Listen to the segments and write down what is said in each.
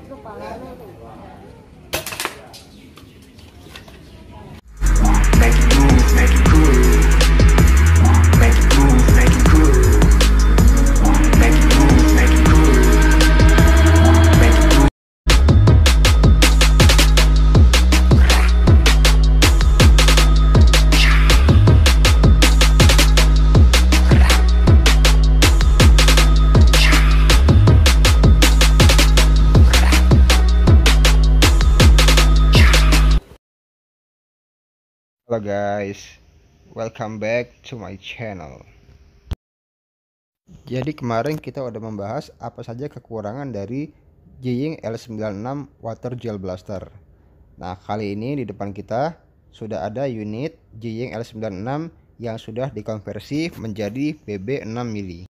Make it move, make it cool. Make it move, make it cool. Make it move, make it cool. Make it move. Halo guys, welcome back to my channel. Jadi kemarin kita udah membahas apa saja kekurangan dari Jiying L96 Water Gel Blaster. Nah kali ini di depan kita sudah ada unit Jiying L96 yang sudah dikonversi menjadi BB 6 mili.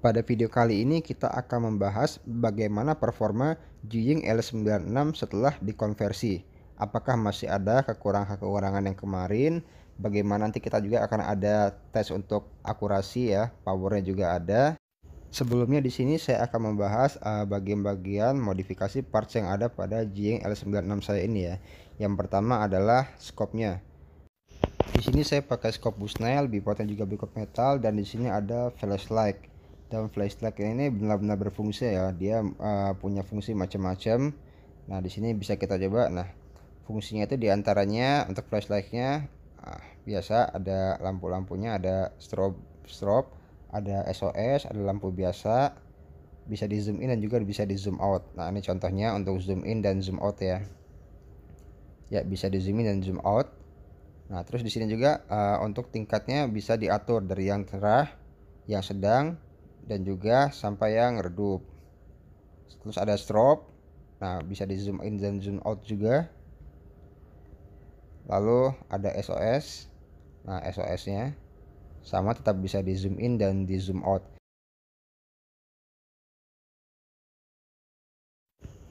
Pada video kali ini kita akan membahas bagaimana performa Jiying L96 setelah dikonversi. Apakah masih ada kekurangan-kekurangan yang kemarin, bagaimana nanti kita juga akan ada tes untuk akurasi ya, powernya juga ada. Sebelumnya di sini saya akan membahas bagian-bagian modifikasi parts yang ada pada Jiying L96 saya ini ya. Yang pertama adalah scope-nya. Di sini saya pakai scope Bushnell, bipodnya juga bipod metal, dan di sini ada flashlight. Dan flashlight ini benar-benar berfungsi ya, dia punya fungsi macam-macam. Nah di sini bisa kita coba. Nah fungsinya itu diantaranya untuk flashlightnya biasa ada lampu-lampunya, ada strobe, ada SOS, ada lampu biasa, bisa di zoom in dan juga bisa di zoom out. Nah ini contohnya untuk zoom in dan zoom out ya, bisa di zoom in dan zoom out. Nah terus di sini juga untuk tingkatnya bisa diatur dari yang cerah, yang sedang, dan juga sampai yang redup. Terus ada strobe, nah bisa di zoom in dan zoom out juga. Lalu ada SOS. Nah SOS-nya sama, tetap bisa di zoom in dan di zoom out.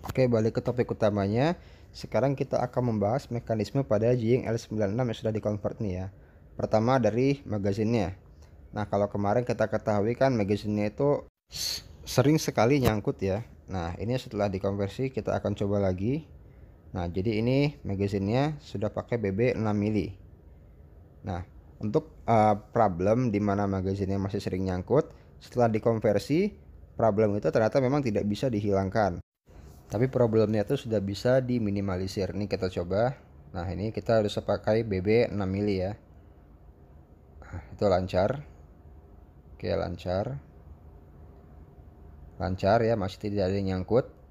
Oke, balik ke topik utamanya. Sekarang kita akan membahas mekanisme pada Jiying L96 yang sudah dikonvert nih ya. Pertama dari magazinnya. Nah kalau kemarin kita ketahui kan magazinnya itu sering sekali nyangkut ya. Nah ini setelah dikonversi kita akan coba lagi. Nah jadi ini magazinnya sudah pakai BB 6 mili. Nah untuk problem dimana magazinnya masih sering nyangkut, setelah dikonversi problem itu ternyata memang tidak bisa dihilangkan, tapi problemnya itu sudah bisa diminimalisir. Ini kita coba. Nah ini kita harus pakai BB 6 mili ya. Nah, itu lancar. Oke, lancar ya, masih tidak ada yang nyangkut.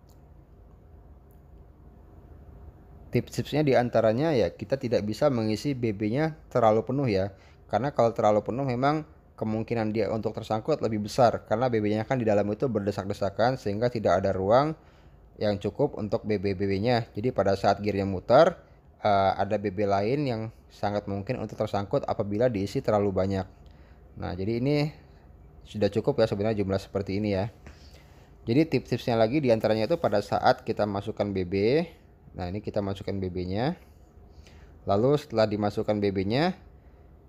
Tips-tipsnya diantaranya ya kita tidak bisa mengisi BB-nya terlalu penuh ya, karena kalau terlalu penuh memang kemungkinan dia untuk tersangkut lebih besar, karena BB-nya kan di dalam itu berdesak-desakan sehingga tidak ada ruang yang cukup untuk BB-BB-nya. Jadi pada saat gearnya muter ada BB lain yang sangat mungkin untuk tersangkut apabila diisi terlalu banyak. Nah jadi ini sudah cukup ya sebenarnya jumlah seperti ini ya. Jadi tips-tipsnya lagi diantaranya itu pada saat kita masukkan BB. Nah ini kita masukkan BB-nya. Lalu setelah dimasukkan BB-nya,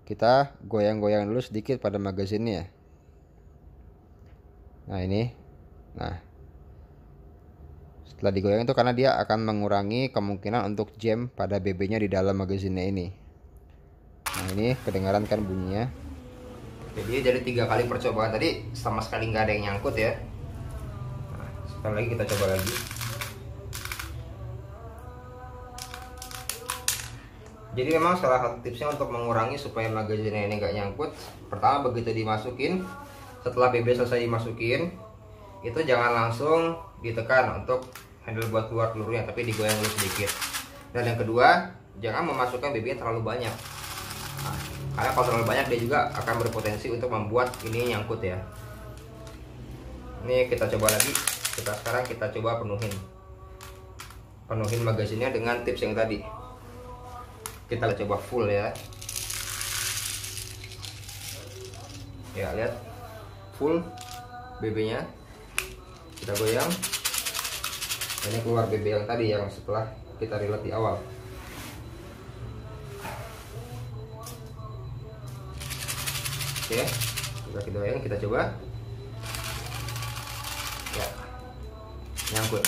kita goyang-goyang dulu sedikit pada magazinnya. Nah ini. Nah setelah digoyang itu karena dia akan mengurangi kemungkinan untuk jam pada BB-nya di dalam magazinnya ini. Nah ini kedengaran kan bunyinya. Jadi dari 3 kali percobaan tadi sama sekali nggak ada yang nyangkut ya. Nah, sekali lagi kita coba lagi. Jadi memang salah satu tipsnya untuk mengurangi supaya magazinnya ini nggak nyangkut, pertama begitu dimasukin, setelah BB selesai dimasukin, itu jangan langsung ditekan untuk handle buat keluar pelurunya, tapi digoyang dulu sedikit. Dan yang kedua, jangan memasukkan BB terlalu banyak. Nah, karena kalau terlalu banyak dia juga akan berpotensi untuk membuat ini nyangkut ya. Ini kita coba lagi. Sekarang kita coba penuhin magazinnya dengan tips yang tadi. Kita coba full ya. Ya lihat, full BB-nya. Kita goyang. Ini keluar BB yang tadi yang setelah kita reload di awal. Oke, kita goyang, kita coba. Ya, nyangkut.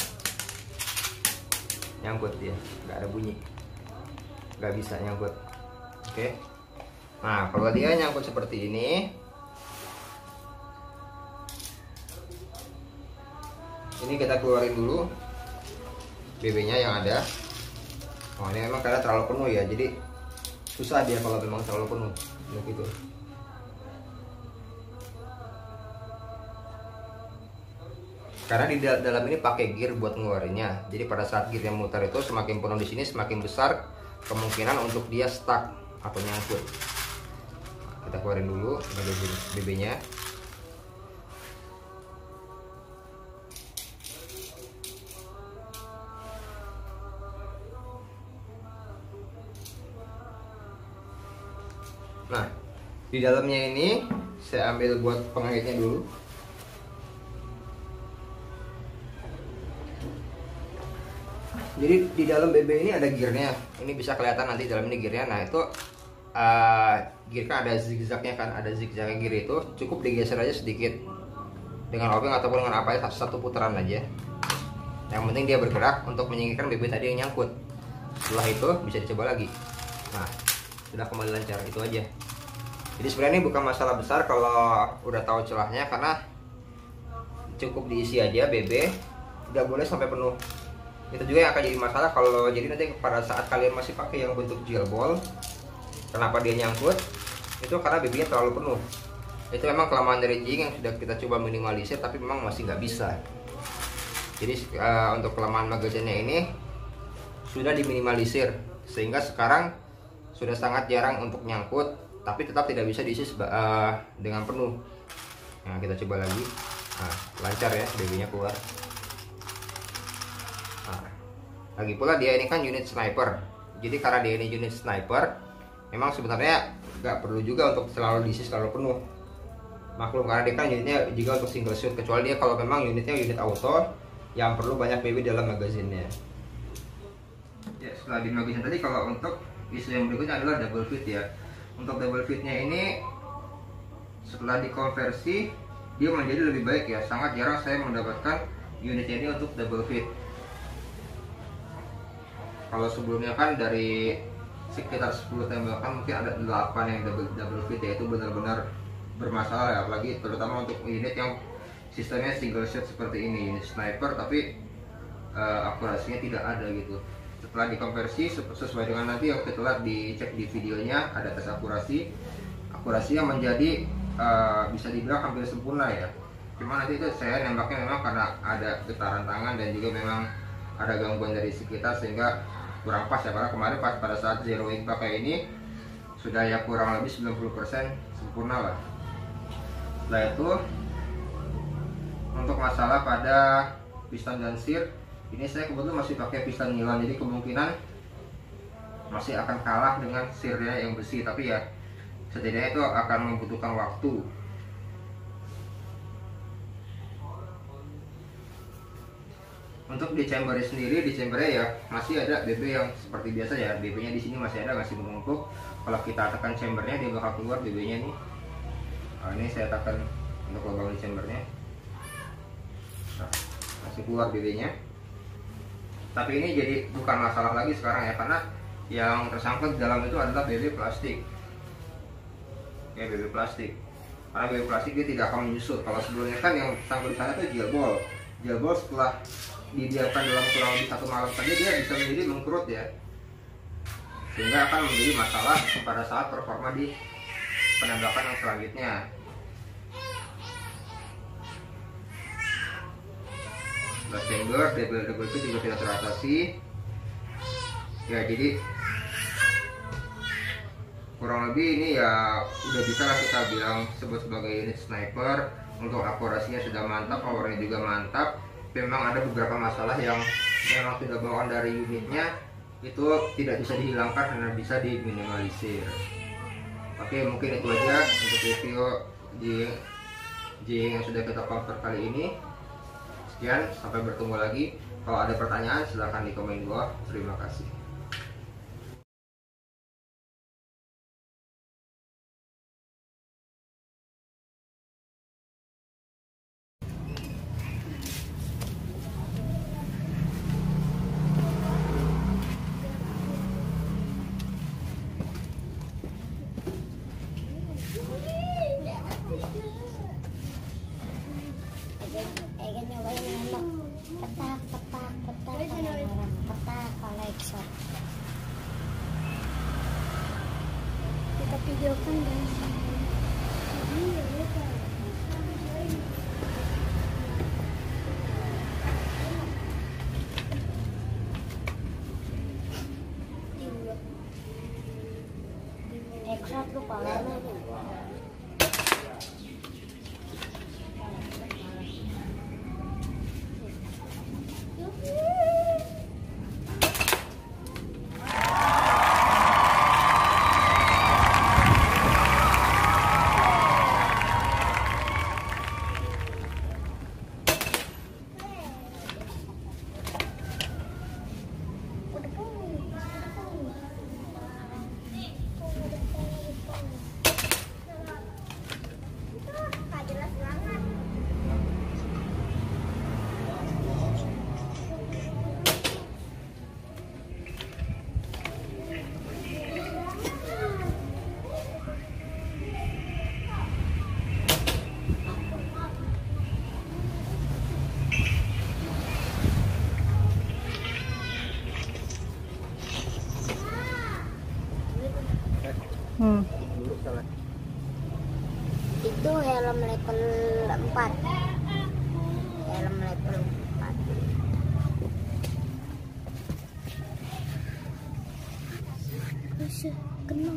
nyangkut dia, nggak ada bunyi, nggak bisa nyangkut. Oke. Nah, kalau dia nyangkut seperti ini kita keluarin dulu BB-nya yang ada. Oh, ini memang karena terlalu penuh ya, jadi susah dia kalau memang terlalu penuh begitu. Karena di dalam ini pakai gear buat ngeluarinnya. Jadi pada saat gear yang muter itu semakin penuh di sini, semakin besar kemungkinan untuk dia stuck atau nyangkut. Kita keluarin dulu BB-nya. Nah, di dalamnya ini saya ambil buat pengaitnya dulu. Jadi di dalam BB ini ada gearnya. Ini bisa kelihatan nanti dalam ini gearnya. Nah, itu gear kan ada zigzagnya kan, ada zigzag gear itu cukup digeser aja sedikit dengan obeng ataupun dengan apa ya, satu putaran aja. Yang penting dia bergerak untuk menyingkirkan BB tadi yang nyangkut. Setelah itu bisa dicoba lagi. Nah, sudah kembali lancar, itu aja. Jadi sebenarnya ini bukan masalah besar kalau udah tahu celahnya, karena cukup diisi aja BB, nggak boleh sampai penuh. Itu juga yang akan jadi masalah kalau jadi nanti pada saat kalian masih pakai yang bentuk gel ball. Kenapa dia nyangkut? Itu karena BB-nya terlalu penuh. Itu memang kelemahan dari jing yang sudah kita coba minimalisir, tapi memang masih nggak bisa. Jadi untuk kelemahan magazinnya ini sudah diminimalisir, sehingga sekarang sudah sangat jarang untuk nyangkut, tapi tetap tidak bisa diisi dengan penuh. Nah, kita coba lagi. Nah, lancar ya, BB-nya keluar. Nah, lagi pula dia ini kan unit sniper. Jadi karena dia ini unit sniper, memang sebenarnya nggak perlu juga untuk selalu diisi selalu penuh. Maklum, karena dia kan unitnya juga untuk single shoot, kecuali dia kalau memang unitnya unit auto yang perlu banyak BB dalam magazinnya. Ya, setelah di magazin tadi, kalau untuk isu yang berikutnya adalah double feed ya. Untuk double feednya ini setelah dikonversi dia menjadi lebih baik ya. Sangat jarang saya mendapatkan unitnya ini untuk double feed. Kalau sebelumnya kan dari sekitar 10 tembakan mungkin ada 8 yang double feed ya, itu benar-benar bermasalah ya. Apalagi terutama untuk unit yang sistemnya single shot seperti ini, unit sniper, tapi akurasinya tidak ada gitu. Setelah dikonversi sesuai dengan nanti yang setelah dicek di videonya, ada tes akurasi yang menjadi bisa dibilang hampir sempurna ya. Cuma nanti itu saya nembaknya memang karena ada getaran tangan dan juga memang ada gangguan dari sekitar sehingga kurang pas ya. Karena kemarin pas pada saat zero wing pakai ini sudah ya kurang lebih 90% sempurna lah. Setelah itu untuk masalah pada piston dan sear, ini saya kebetulan masih pakai piston nilon, jadi kemungkinan masih akan kalah dengan searnya yang besi, tapi ya setidaknya itu akan membutuhkan waktu. Untuk di chamber sendiri, di chambernya ya masih ada BB yang seperti biasa ya, BB-nya di sini masih ada, masih menumpuk. Kalau kita tekan chambernya dia bakal keluar BB-nya nih. Nah, ini saya tekan untuk lubang di chambernya. Nah, masih keluar BB-nya. Tapi ini jadi bukan masalah lagi sekarang ya, karena yang tersangkut di dalam itu adalah BB plastik. Ya, BB plastik. Karena BB plastik dia tidak akan menyusut. Kalau sebelumnya kan yang tersangkut di sana itu gel ball. Gel ball setelah didiamkan dalam kurang lebih 1 malam saja dia bisa menjadi mengkerut ya, sehingga akan menjadi masalah pada saat performa di penembakan yang selanjutnya. Blast chamber, double feed juga tidak teratasi ya. Jadi kurang lebih ini ya udah bisa lah kita bilang sebut sebagai unit sniper. Untuk akurasinya sudah mantap, powernya juga mantap. Memang ada beberapa masalah yang memang sudah bawaan dari unitnya, itu tidak bisa dihilangkan karena bisa diminimalisir. Oke, mungkin itu aja untuk review jing yang sudah kita cover kali ini. Sekian, sampai bertemu lagi. Kalau ada pertanyaan silahkan di komen di bawah. Terima kasih. Itu helm level 4. Helm level 4. Bisa kena.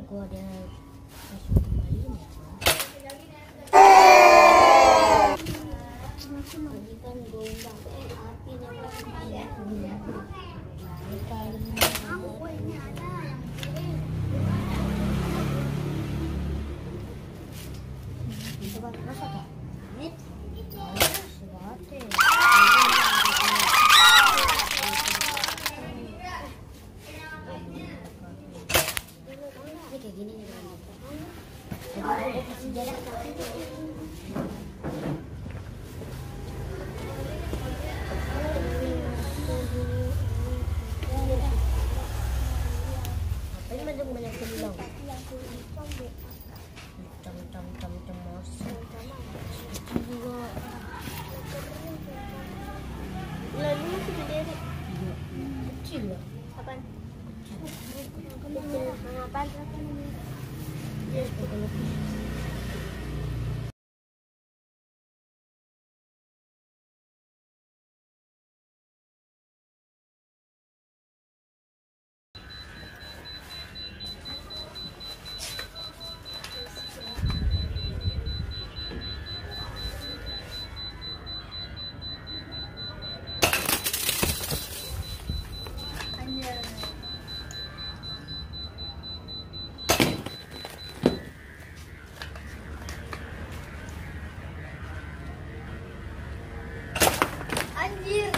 Gua ada masuk kembali lagi kan gue undang api nyala kali coba masak ya ini kayak gini nih banyak gelang lalu masih gede kecil ya apaan kecil apaan anjir.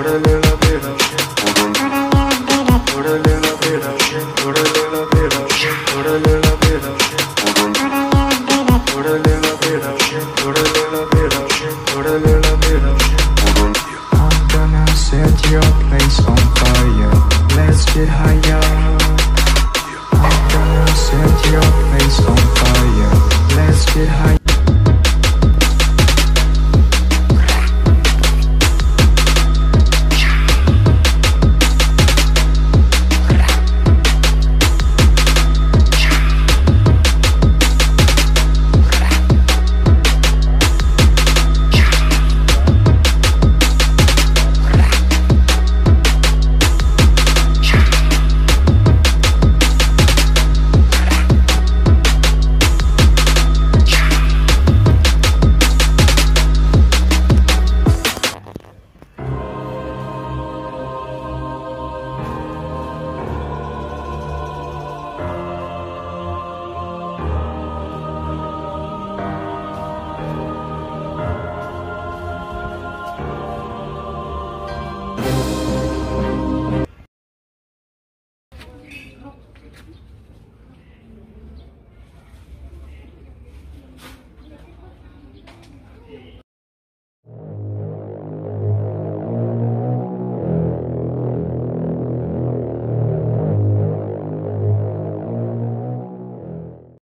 Put a little bit of shit. bit of shit. Put a little bit of shit. Put a little bit of shit. Put a little bit of shit. I'm gonna set your place on fire. Let's get higher. I'm gonna set your place on fire. Let's get higher.